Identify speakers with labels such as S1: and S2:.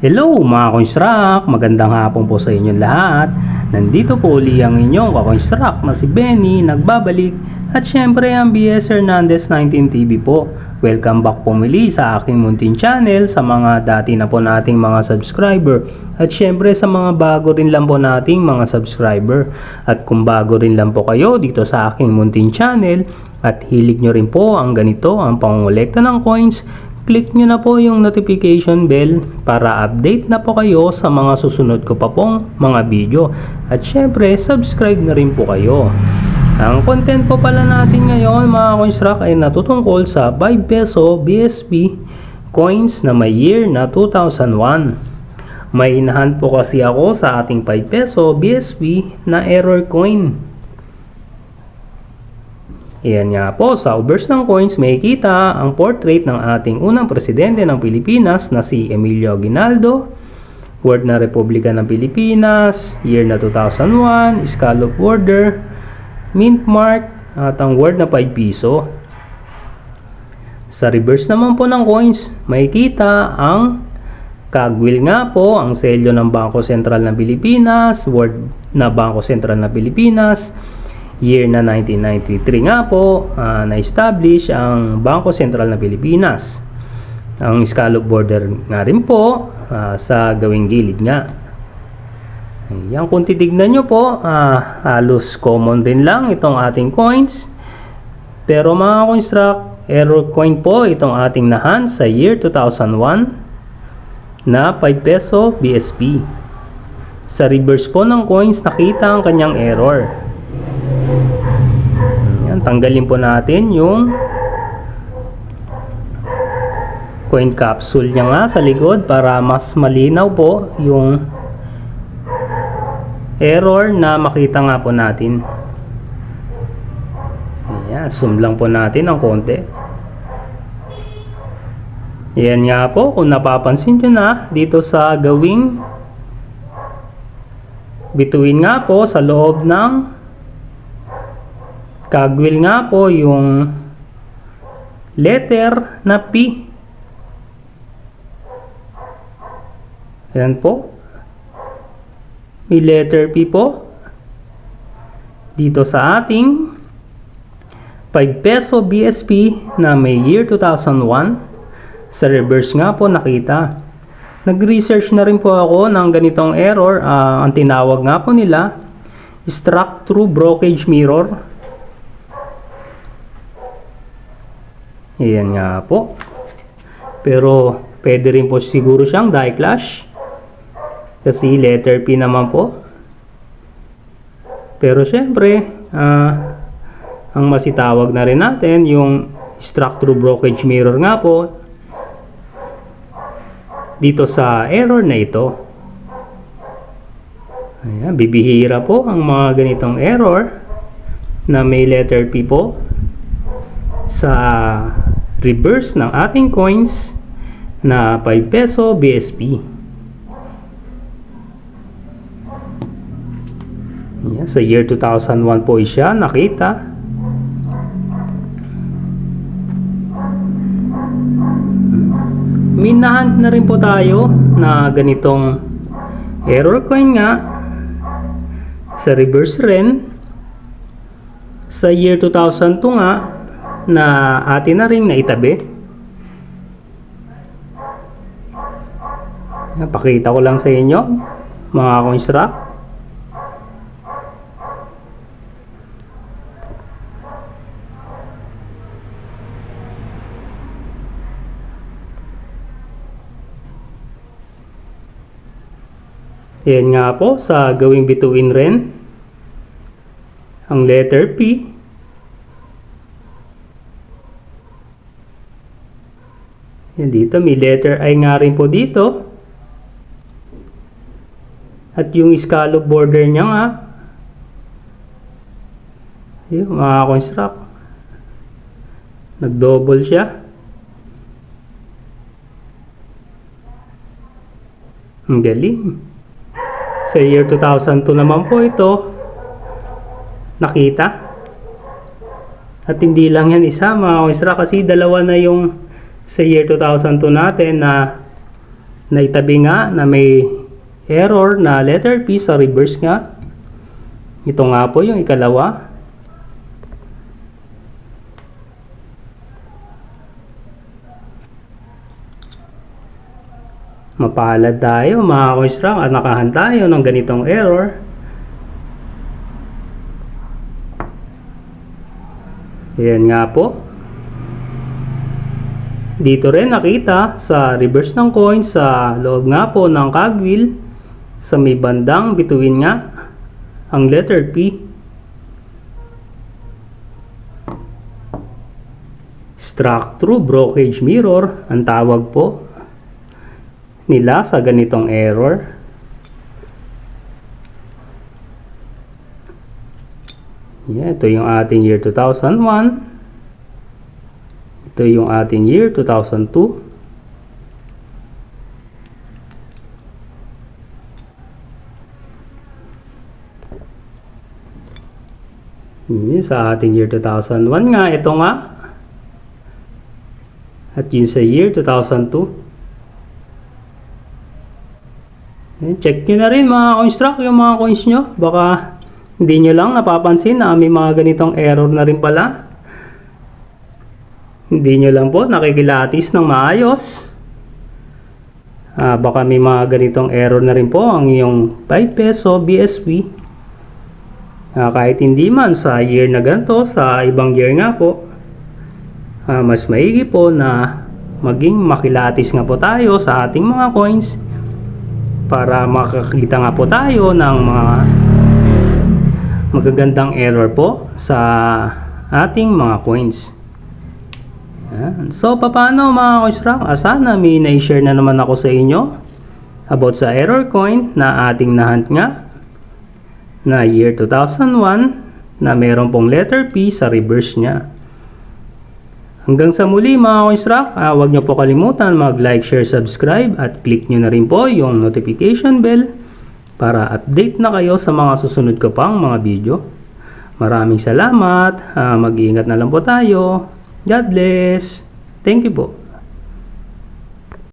S1: Hello mga Construct! Magandang hapon po sa inyong lahat. Nandito po uli ang inyong ka-construct na si Benny, nagbabalik. At syempre ang BS Hernandez 19 TV po. Welcome back po muli sa aking munting channel, sa mga dati na po nating mga subscriber. At syempre sa mga bago rin lang po nating mga subscriber. At kung bago rin lang po kayo dito sa aking munting channel at hilig nyo rin po ang ganito, ang pangongolekta ng coins, click nyo na po yung notification bell para update na po kayo sa mga susunod ko pa pong mga video. At syempre, subscribe na rin po kayo. Ang content po pala natin ngayon mga construct ay natutungkol sa 5 peso BSP coins na may year na 2001. May inahan po kasi ako sa ating 5 peso BSP na error coin. Ayan nga po, sa obverse ng coins may kita ang portrait ng ating unang presidente ng Pilipinas na si Emilio Aguinaldo, word na Republika ng Pilipinas, year na 2001, scallop border, mint mark, at ang word na 5 piso. Sa reverse naman po ng coins, may kita ang kagwil nga po, ang selyo ng Bangko Sentral ng Pilipinas, word na Bangko Sentral ng Pilipinas, year na 1993 nga po, na-establish ang Bangko Sentral ng Pilipinas. Ang scallop border nga rin po sa gawing gilid nga. Ayan, kung titignan nyo po, halos common rin lang itong ating coins. Pero mga construct, error coin po itong ating nahan sa year 2001 na 5 peso BSP. Sa reverse po ng coins, nakita ang kanyang error. Ayan, tanggalin po natin yung coin capsule niya nga sa likod para mas malinaw po yung error na makita nga po natin. Ayan, zoom lang po natin ng konti. Ayan nga po, kung napapansin nyo na dito sa gawing bituin nga po sa loob ng kagwil nga po yung letter na P. Ayan po. May letter P po dito sa ating 5 peso BSP na may year 2001. Sa reverse nga po nakita. Nag-research na rin po ako ng ganitong error. Ang tinawag nga po nila struck through brokerage mirror. Ayan nga po. Pero pwede rin po siguro siyang die clash, kasi letter P naman po. Pero syempre, ang masitawag na rin natin yung struck through brokerage mirror nga po dito sa error na ito. Ayan, bibihira po ang mga ganitong error na may letter P po sa reverse ng ating coins na 5 peso BSP. Ayan, sa year 2001 po siya nakita. Minahan na rin po tayo na ganitong error coin nga sa reverse rin sa year 2002 nga na atin na rin naitabi. Pakita ko lang sa inyo mga construct. Yan nga po sa gawing bituin rin ang letter P. Yan dito may letter I nga rin po dito. At yung scallop border niya nga, yung mga construct, nag-double siya. Ang galing. Sa year 2002 naman po ito nakita. At hindi lang yan isa mga construct, kasi dalawa na yung sa year 2002 natin na naitabi nga na may error na letter P sa reverse nga. Ito nga po yung ikalawa. Mapalad tayo mga ka-construct at nakahan tayo ng ganitong error. Ayan nga po. Dito rin nakita sa reverse ng coin sa loob nga po ng cogwheel sa may bandang bituin nga ang letter P. Struck through brokerage mirror ang tawag po nila sa ganitong error. Ito yung ating year 2001. Ito yung ating year 2002. Sa ating year 2001 nga, ito nga. At yun sa year 2002. Check nyo na rin mga construct yung mga coins nyo. Baka hindi nyo lang napapansin na may mga ganitong error na rin pala. Hindi nyo lang po nakikilatis ng maayos. Baka may mga ganitong error na rin po ang iyong 5 peso BSP. Kahit hindi man sa year na ganito, sa ibang year nga po, mas maigi po na maging makilatis nga po tayo sa ating mga coins para makakita nga po tayo ng mga magagandang error po sa ating mga coins. So paano mga construct? Sana may na-share na naman ako sa inyo about sa error coin na ating nahunt nga na year 2001 na meron pong letter P sa reverse nya. Hanggang sa muli mga construct, huwag nyo po kalimutan mag-like, share, subscribe at click nyo na rin po yung notification bell para update na kayo sa mga susunod ko pang mga video. Maraming salamat, mag-iingat na lang po tayo. God bless. Thank you po.